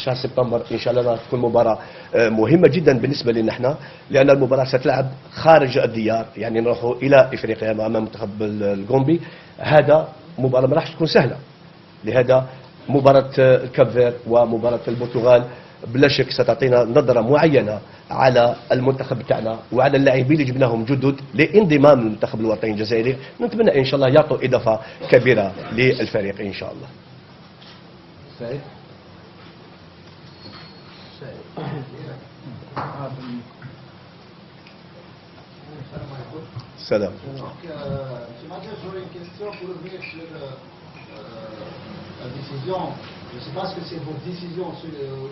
شهر سبتمبر ان شاء الله تكون مباراه مهمه جدا بالنسبه لنا احنا، لان المباراه ستلعب خارج الديار، يعني نروحوا الى افريقيا امام منتخب الكومبي. هذا مباراه ما راحش تكون سهله، لهذا مباراه الكابفير ومباراه البرتغال بلا شك ستعطينا نظره معينه على المنتخب تاعنا وعلى اللاعبين اللي جبناهم جدد لانضمام للمنتخب الوطني الجزائري. نتمنى ان شاء الله يعطوا اضافه كبيره للفريق ان شاء الله. سعيد. Salam. J'aurais une question pour revenir sur la décision. Je ne sais pas ce que c'est votre décision,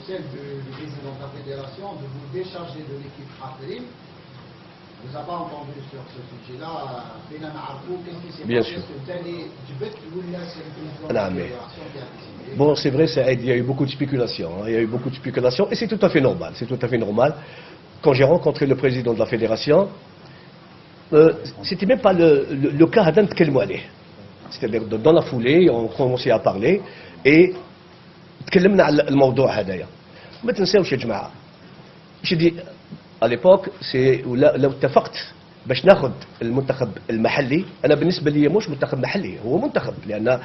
celle du président de la fédération, de vous décharger de l'équipe intérim. On ne vous a pas entendu sur ce sujet-là. Qu'est-ce qui s'est passé? Bien sûr. Bon, c'est vrai, il y a eu beaucoup de spéculations. Il y a eu beaucoup de spéculations et c'est tout à fait normal. C'est tout à fait normal. Quand j'ai rencontré le président de la fédération, c'était même pas le cas Hadan Tkelmoualeh. C'est-à-dire dans la foulée, on commençait à parler et تكلمنا على الموضوع هذايا. ما تنساوش يا جماعه. اش دي à l'époque c'est لو اتفقت باش ناخذ المنتخب المحلي، انا بالنسبه لي مش منتخب محلي، هو منتخب، لان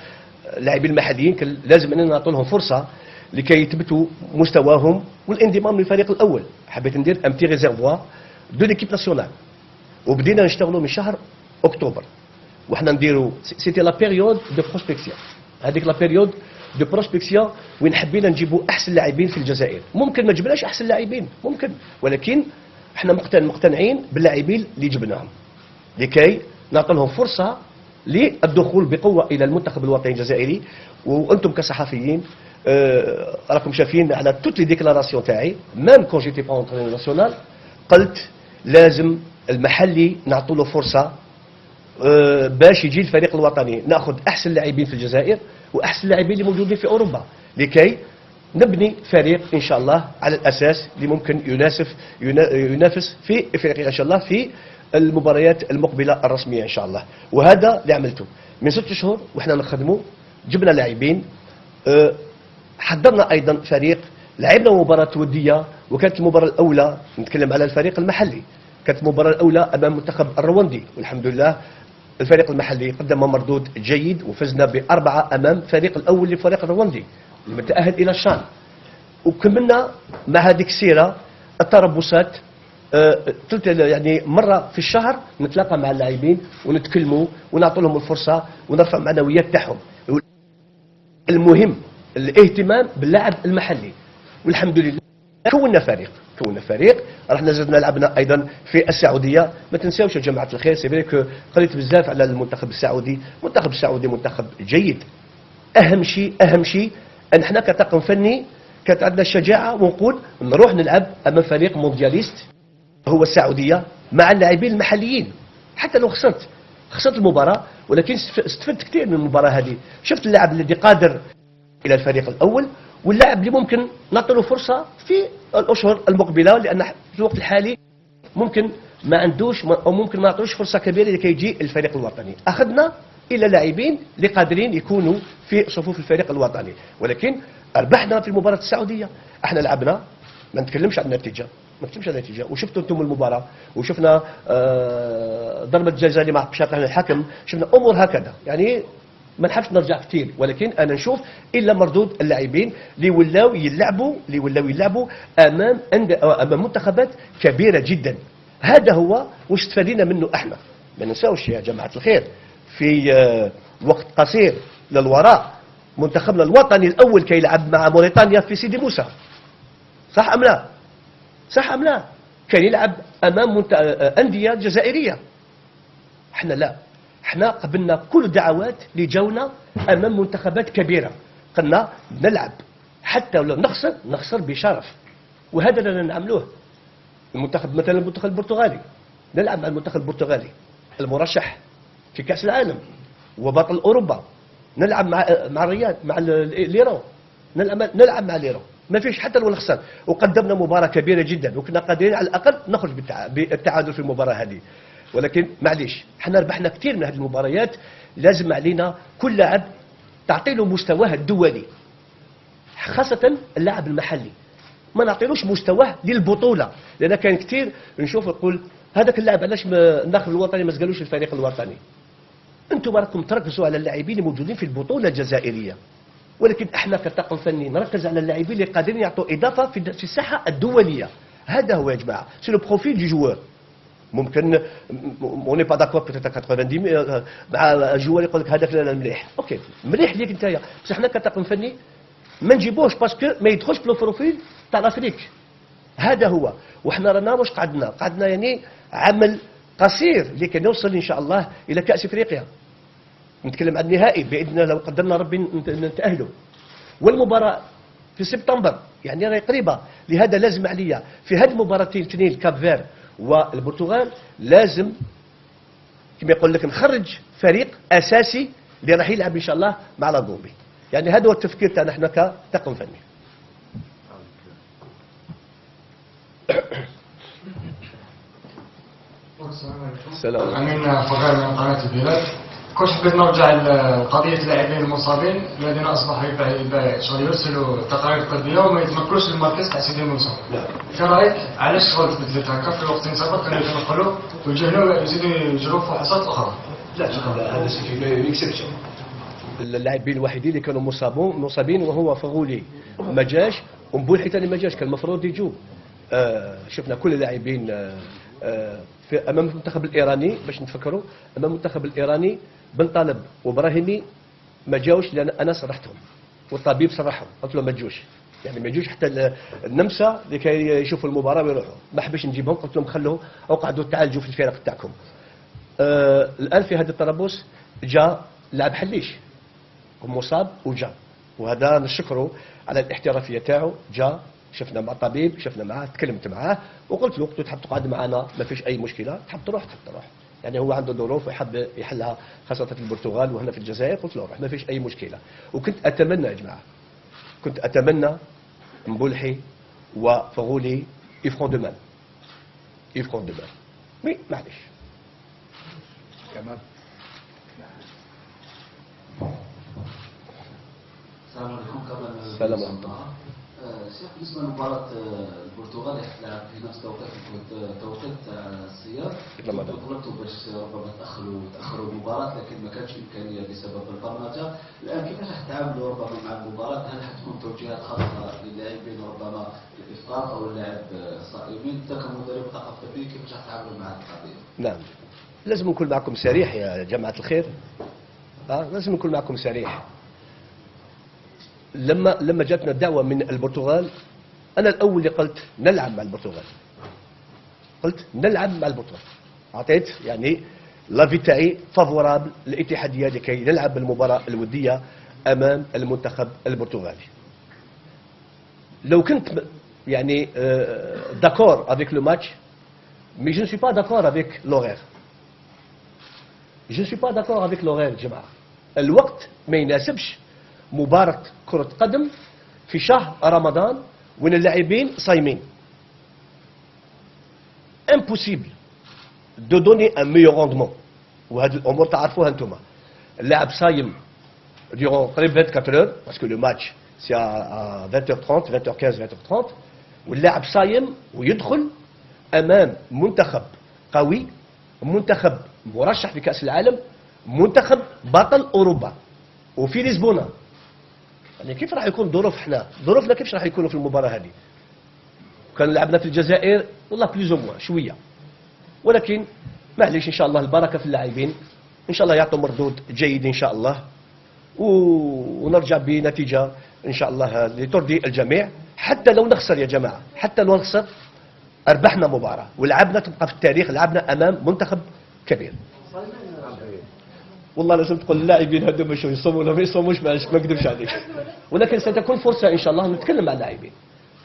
اللاعبين المحليين كان لازم اننا نعطوا لهم فرصه لكي يثبتوا مستواهم والانضمام للفريق الاول. حبيت ندير ام بتي ريزيرفوار دو ليكيب ناسيونال، وبدينا نشتغلوا من شهر اكتوبر، وحنا نديروا سيتي لا بيريود دو بروسبكسيون. هذيك لا بيريود دو بروسبكسيون وين حبينا نجيبوا احسن لاعبين في الجزائر. ممكن ما جبناش احسن لاعبين، ممكن، ولكن احنا مقتنعين باللاعبين اللي جبناهم لكي نعطي لهم فرصه للدخول بقوه الى المنتخب الوطني الجزائري. وانتم كصحفيين راكم شايفين على توت لي ديكلاراسيون تاعي، ميم كون جيتي با اونترينور ناسيونال قلت لازم المحلي نعطوا له فرصه باش يجي الفريق الوطني. ناخذ احسن لاعبين في الجزائر واحسن اللاعبين اللي موجودين في اوروبا لكي نبني فريق ان شاء الله على الاساس اللي ممكن ينافس في افريقيا ان شاء الله في المباريات المقبله الرسميه ان شاء الله. وهذا اللي عملته من 6 شهور وحنا نخدموا، جبنا لاعبين، حضرنا ايضا فريق، لعبنا مباراه وديه، وكانت المباراه الاولى نتكلم على الفريق المحلي، كانت المباراه الاولى امام المنتخب الروندي، والحمد لله الفريق المحلي قدم مردود جيد وفزنا ب4 امام الفريق الاول للفريق الروندي المتاهل الى الشان. وكملنا مع هذيك السيره التربصات، يعني مره في الشهر نتلاقى مع اللاعبين ونتكلموا ونعطوا لهم الفرصه ونرفع معنويات تاعهم. المهم الاهتمام باللاعب المحلي، والحمد لله كونا فريق. رحنا زدنا لعبنا ايضا في السعوديه. ما تنساوش يا جماعه الخير، سي فري قريت بزاف على المنتخب السعودي. المنتخب السعودي منتخب جيد. اهم شيء ان احنا كطاقم فني كانت عندنا الشجاعه ونقول نروح نلعب امام فريق موندياليست هو السعوديه مع اللاعبين المحليين. حتى لو خسرت المباراه، ولكن استفدت كثير من المباراه هذه. شفت اللاعب الذي قادر الى الفريق الاول، واللاعب اللي ممكن نعطي له فرصه في الاشهر المقبله، لان في الوقت الحالي ممكن ما عندوش او ممكن ما نعطوش فرصه كبيره لكي يجي الفريق الوطني. اخذنا الى لاعبين اللي قادرين يكونوا في صفوف الفريق الوطني، ولكن ربحنا في المباراه السعوديه. احنا لعبنا، ما نتكلمش عن النتيجه، وشفتوا انتم المباراه، وشفنا ضربه جزاء اللي ما عرفش يعطيها الحكم، شفنا امور هكذا. يعني ما نحبش نرجع كثير، ولكن انا نشوف الا مردود اللاعبين اللي ولاو يلعبوا امام منتخبات كبيره جدا. هذا هو واش استفدينا منه احنا. ما ننساوش يا جماعه الخير، في وقت قصير للوراء منتخبنا الوطني الاول كي يلعب مع موريتانيا في سيدي موسى، صح ام لا؟ كان يلعب امام انديه جزائريه. احنا لا، احنا قبلنا كل الدعوات اللي جاونا امام منتخبات كبيره، قلنا نلعب حتى لو نخسر بشرف، وهذا اللي نعملوه. المنتخب مثلا المنتخب البرتغالي، نلعب مع المنتخب البرتغالي المرشح في كاس العالم وبطل اوروبا، نلعب مع الرياض، مع ليرون، نلعب مع ليرون، ما فيش حتى لو خسر. وقدمنا مباراه كبيره جدا، وكنا قادرين على الاقل نخرج بالتعادل في المباراه هذه. ولكن معليش، احنا ربحنا كثير من هذه المباريات. لازم علينا كل لاعب تعطي له مستواه الدولي. خاصه اللاعب المحلي ما نعطيلوش مستواه للبطوله، لان كان كثير نشوف يقول هذاك اللاعب علاش الناخب الوطني ما سقالوش الفريق الوطني. انتم راكم تركزوا على اللاعبين الموجودين في البطوله الجزائريه، ولكن احنا كطاقم فني نركز على اللاعبين اللي قادرين يعطوا اضافه في الساحه الدوليه. هذا هو يا جماعه، سي لو بروفيل دي جوور. ممكن اوني با داكور بوتيت 90 مع جوار يقول لك هذاك لا مليح، اوكي مليح ليك انت، بصح حنا كطاقم فني ما نجيبوش باسكو ما يدخلش في البروفيل تاع لافريك. هذا هو، وحنا رانا واش قعدنا يعني عمل قصير لكي نوصل ان شاء الله الى كاس افريقيا. نتكلم عن النهائي باذن الله لو قدرنا ربي نتاهلوا، والمباراه في سبتمبر يعني راهي قريبه. لهذا لازم عليا في هذه المباراتين الاثنين الكاب فير والبرتغال لازم كما يقول لك نخرج فريق اساسي اللي راح يلعب ان شاء الله مع لاغومبي. يعني هذا هو التفكير تاعنا احنا كطاقم فني. السلام عليكم. امين فقير من قناه البلاد. كنت حبيت نرجع لقضيه اللاعبين المصابين الذين اصبحوا شغل يرسلوا تقارير طبيه وما يتمكنوش للمركز تاع سيدي موسى. في رايك علاش شغل تبدلت هكا في وقت سابق كانوا يتنقلوا ويجهلوا يزيدوا يجروا فحوصات اخرى؟ لا هذا سي اكسبسيون. اللاعبين الوحيدين اللي كانوا مصابين وهو فغولي ما جاش، ومبولحي ثاني ما جاش، كان المفروض يجوا. شفنا كل اللاعبين في امام المنتخب الايراني باش نتفكروا، امام المنتخب الايراني بن طالب وابراهيمي ما جاوش لان انا صرحتهم والطبيب صرحهم، قلت له ما تجوش، يعني ما يجوش حتى النمسا لكي يشوفوا المباراه ويروحوا. ما حبيتش نجيبهم، قلت لهم خلوه او قعدوا تعالجوا في الفرق تاعكم. الان في هذا الطرابلس جاء لاعب حليش مصاب وجا، وهذا نشكره على الاحترافيه تاعو. جاء شفنا مع الطبيب، شفنا معاه، تكلمت معاه وقلت له تحب تقعد معنا ما فيش اي مشكله، تحب تروح تروح. يعني هو عنده ظروف ويحب يحلها خاصه في البرتغال وهنا في الجزائر، قلت له روح ما فيش اي مشكله. وكنت اتمنى يا جماعه، كنت اتمنى مبولحي وفغولي يفرون دو مان، يفرون دو مان. وي معليش. كمان السلام عليكم. كمان السلام عليكم. شيخ بالنسبه لمباراه البرتغال اللي حتلعب في نفس توقيت السيار، طلبتوا باش ربما تاخروا المباراه لكن ما كانش امكانيه بسبب البرمجه. الان كيفاش راح تعاملوا ربما مع المباراه؟ هل حتكون توجيهات خاصه للاعبين ربما الافطار او اللاعب صائمين؟ انت كمدرب طاقم طبي كيفاش راح تعاملوا مع هذه القضيه؟ نعم لازم نكون معكم صريح يا جماعه الخير. لازم نكون معكم صريح. لما جاتنا الدعوه من البرتغال انا الاول اللي قلت نلعب مع البرتغال، قلت نلعب مع البرتغال، اعطيت يعني لافي تاعي فافورابل الاتحاديه لكي نلعب المباراه الوديه امام المنتخب البرتغالي. لو كنت يعني داكور افيك لو ماتش مي جو نسوي با داكور افيك لوغير، جو نسوي با داكور افيك لوغير يا جماعه. الوقت ما يناسبش مباراة كرة قدم في شهر رمضان وين اللاعبين صايمين. امبوسيبل دو دوني ان ميور روندمون، وهذه الامور تعرفوها انتم. اللاعب صايم ديرون قريب 24 اور باسكو لو ماتش سي 20h30 20h15 20h30، واللاعب صايم ويدخل امام منتخب قوي، منتخب مرشح في كأس العالم، منتخب بطل اوروبا وفي لشبونه. يعني كيف راح يكون ظروفنا كيفاش راح يكونوا في المباراه هذه؟ كان لعبنا في الجزائر والله بليزو موا شويه، ولكن معليش ان شاء الله البركه في اللاعبين، ان شاء الله يعطوا مردود جيد ان شاء الله، ونرجع بنتيجه ان شاء الله لترضي الجميع. حتى لو نخسر يا جماعه، حتى لو نخسر اربحنا مباراه ولعبنا، تبقى في التاريخ لعبنا امام منتخب كبير. والله لازم تقول اللاعبين هذو باش يصوموا ولا ما يصوموش، ما نكذبش عليك، ولكن ستكون فرصه ان شاء الله نتكلم مع اللاعبين،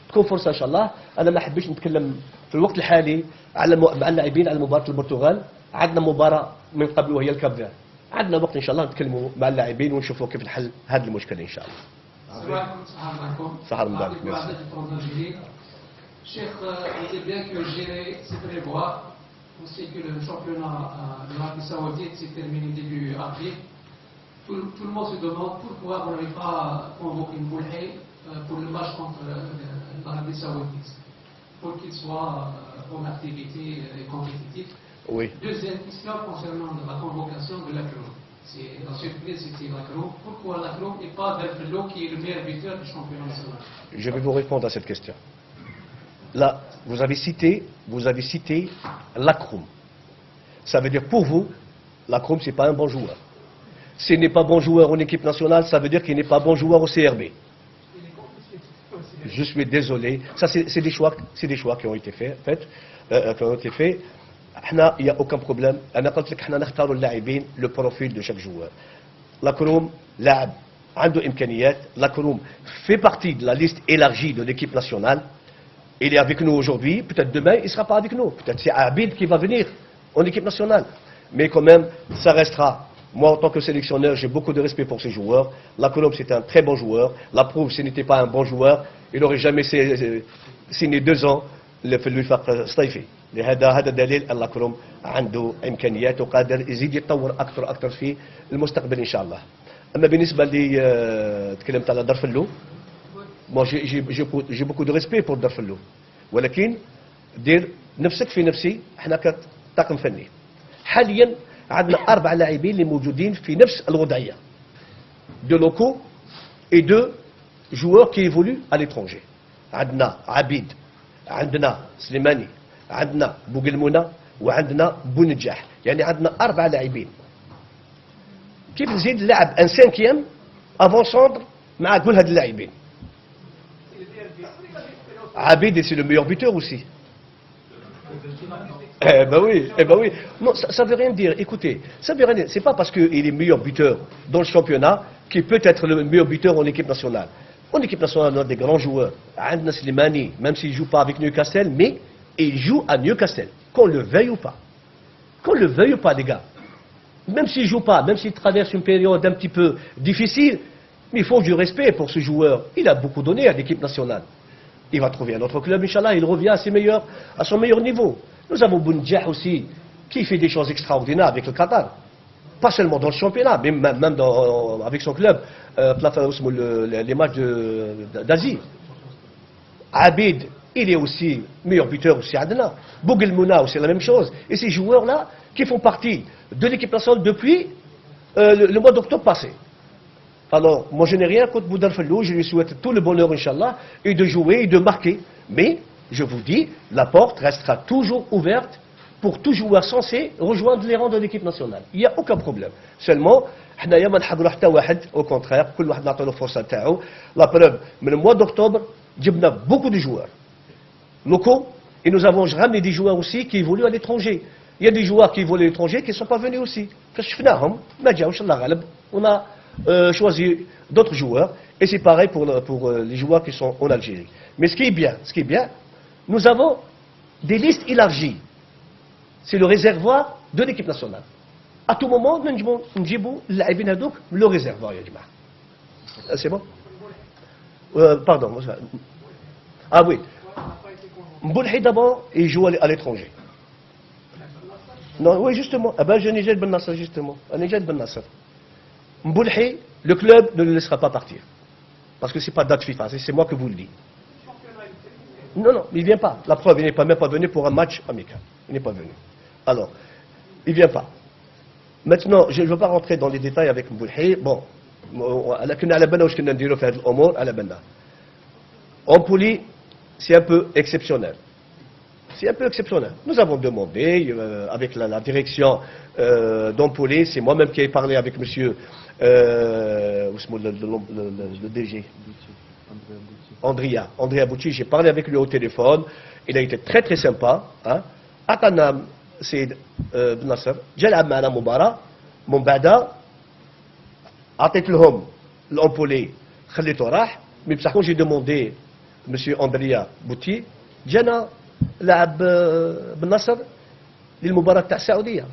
تكون فرصه ان شاء الله. انا ما حبيتش نتكلم في الوقت الحالي على مع اللاعبين على مباراه البرتغال. عندنا مباراه من قبل وهي الكاب فير، عندنا وقت ان شاء الله نتكلموا مع اللاعبين ونشوفوا كيف نحل هذا المشكل ان شاء الله. السلام عليكم. صحة رمضان. Cheikh, on sait bien que gérer, c'est prévoir. On sait que le championnat de l'Arabie Saoudite s'est terminé début avril. Tout le monde se demande pourquoi on n'arrive pas à convoquer Mboulhay pour le match contre l'Arabie Saoudite, pour qu'il soit en activité et compétitif. Oui. Deuxième question concernant la convocation de Lacroix. La surprise, c'était Lacroix. Pourquoi Lacroix et pas Delfello qui est le meilleur buteur du championnat national? Je vais vous répondre à cette question. Là, vous avez cité Lacroix. Ça veut dire pour vous, Lacroix, ce n'est pas un bon joueur. S'il n'est pas bon joueur en équipe nationale, ça veut dire qu'il n'est pas bon joueur au CRB. Je suis désolé. Ça, c'est des choix qui ont été faits. Il n'y a aucun problème. Le profil de chaque joueur. Lacroix, Lacroix fait partie de la liste élargie de l'équipe nationale. Il est avec nous aujourd'hui. Peut-être demain, il ne sera pas avec nous. Peut-être c'est Abid qui va venir en équipe nationale. Mais quand même, ça restera. Moi, en tant que sélectionneur, j'ai beaucoup de respect pour ces joueurs. Lacroix, c'est un très bon joueur. La preuve, s'il n'était pas un bon joueur, il n'aurait jamais signé 2 ans في الوفاق الصيفي. لهذا دليل ان لاكروم عنده امكانيات وقادر يزيد يتطور اكثر في المستقبل ان شاء الله. اما بالنسبه لي تكلمت على درفلو. moi j'ai beaucoup de respect pour درفلو. ولكن دير نفسك في نفسي. احنا كطاقم فني حاليا عندنا 4 لاعبين اللي موجودين في نفس الوضعيه. 2 locaux et 2 joueurs qui évoluent à l'étranger. عندنا عبيد، عندنا سليماني، عندنا بوغلمونة، وعندنا بونجاح. يعني عندنا 4 لاعبين. كيف نزيد نلعب ان 5e افون سونتر مع كل هاد اللاعبين؟ عبيد c'est le meilleur buteur aussi. Eh ben oui. Non, ça veut rien dire. Écoutez, ça veut rien dire. C'est pas parce qu'il est meilleur buteur dans le championnat qu'il peut être le meilleur buteur en équipe nationale. En équipe nationale, on a des grands joueurs. Andna Slimani, même s'il ne joue pas avec Newcastle, mais il joue à Newcastle. Qu'on le veuille ou pas. Qu'on le veuille ou pas, les gars. Même s'il ne joue pas, même s'il traverse une période un petit peu difficile, mais il faut du respect pour ce joueur. Il a beaucoup donné à l'équipe nationale. Il va trouver un autre club, Inch'Allah, il revient à son meilleur niveau. Nous avons Bounedjah aussi, qui fait des choses extraordinaires avec le Qatar. Pas seulement dans le championnat, mais même avec son club, les matchs d'Asie. Abid, il est aussi meilleur buteur aussi à Adna. Bougelmouna aussi la même chose. Et ces joueurs-là qui font partie de l'équipe nationale depuis le mois d'octobre passé. Alors, moi je n'ai rien contre Boudarfellou, je lui souhaite tout le bonheur, Inch'Allah, et de jouer et de marquer. Mais, je vous dis, la porte restera toujours ouverte pour tout joueur censé rejoindre les rangs de l'équipe nationale. Il n'y a aucun problème. Seulement, au contraire, la preuve, mais le mois d'octobre, on a beaucoup de joueurs locaux et nous avons ramené des joueurs aussi qui évoluent à l'étranger. Il y a des joueurs qui évoluent à l'étranger qui ne sont pas venus aussi. On a choisi d'autres joueurs et c'est pareil pour les joueurs qui sont en Algérie. Mais ce qui est bien, nous avons des listes élargies. C'est le réservoir de l'équipe nationale. À tout moment, nous avons le réservoir. C'est bon? Pardon. Ah oui. Mboulhi d'abord, il joue à l'étranger. Non, oui, justement. Ah ben, je Nigel Ben Nasser, justement. Nigel Ben Nasser. Mboulhi, le club ne le laissera pas partir. Parce que ce n'est pas date FIFA, c'est moi qui vous le dis. Non, il ne vient pas. La preuve, il n'est même pas venu pour un match amical. Il n'est pas venu. Alors, il ne vient pas. Maintenant, je ne veux pas rentrer dans les détails avec Mboulhi. Bon, Empoli, c'est un peu exceptionnel. C'est un peu exceptionnel. Nous avons demandé, avec la direction d'Empoli, c'est moi-même qui ai parlé avec monsieur le DG, Andrea Boucci, j'ai parlé avec lui au téléphone, il a été très très sympa. Atanam, c'est Nasser, Jalab Ma'ana Moubara, Moubada, Atet l'homme, l'Empoli, Khalito Rah, mais par j'ai demandé monsieur Andrea Boucci, Jana, لعب بالنصر للمباراة تاع السعودية.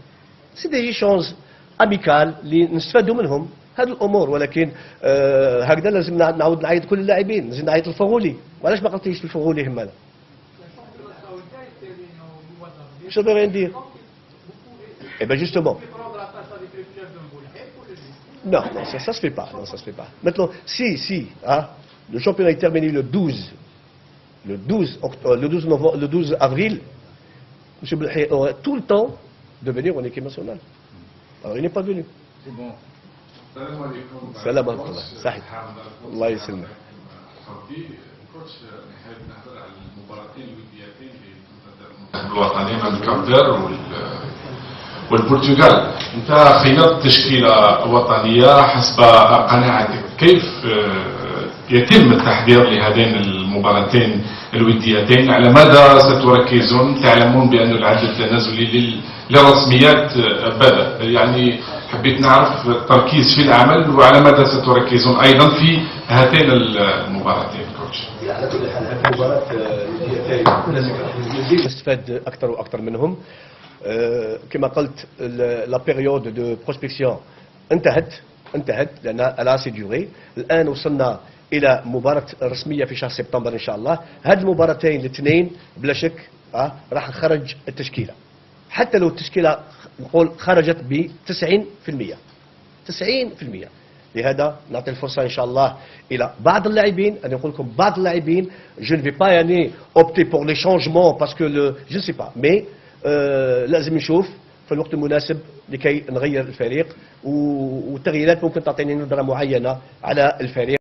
سي دي شونز اميكال اللي نستفادوا منهم هذه الامور. ولكن هكذا لازم نعاود نعيط كل اللاعبين، لازم نعيط الفغولي. وعلاش ما قلتيش الفغولي همانا؟ Je ne veux rien dire. Eh bien justement. Non, ça se fait pas. Non, ça se fait pas. Maintenant, si, hein, Le championnat est terminé le 12 avril. M. Belhaï aurait tout le temps de venir en équipe nationale. Alors il n'est pas venu. C'est bon. السلام عليكم. السلام عليكم. صحيح. الله يسلمك. كوتش نحب نهضر على المباراتين الوديتين اللي المنتخب الوطني مع الكاردر والبرتغال. انت خيرت تشكيله وطنيه حسب قناعتك، كيف يتم التحضير لهذين المباراتين الوديتين؟ على ماذا ستركزون؟ تعلمون بأن العد التنازلي للرسميات بدأ، يعني حبيت نعرف التركيز في العمل وعلى ماذا ستركزون أيضا في هاتين المباراتين كوتش. على كل حال هذه المباراة لازم نستفاد أكثر وأكثر منهم. كما قلت لا بيريود دو بروسبكسيون انتهت لأن لا سي ديوري. الآن وصلنا إلى مباراة رسمية في شهر سبتمبر إن شاء الله. هذه المباراتين الاثنين بلا شك راح نخرج التشكيلة، حتى لو التشكيلة نقول خرجت ب 90%. لهذا نعطي الفرصة إن شاء الله إلى بعض اللاعبين. أنا نقول لكم بعض اللاعبين، je ne vais pas يعني opter pour les changements parce que je ne sais pas، mais لازم نشوف في الوقت المناسب لكي نغير الفريق، والتغييرات ممكن تعطيني نظرة معينة على الفريق.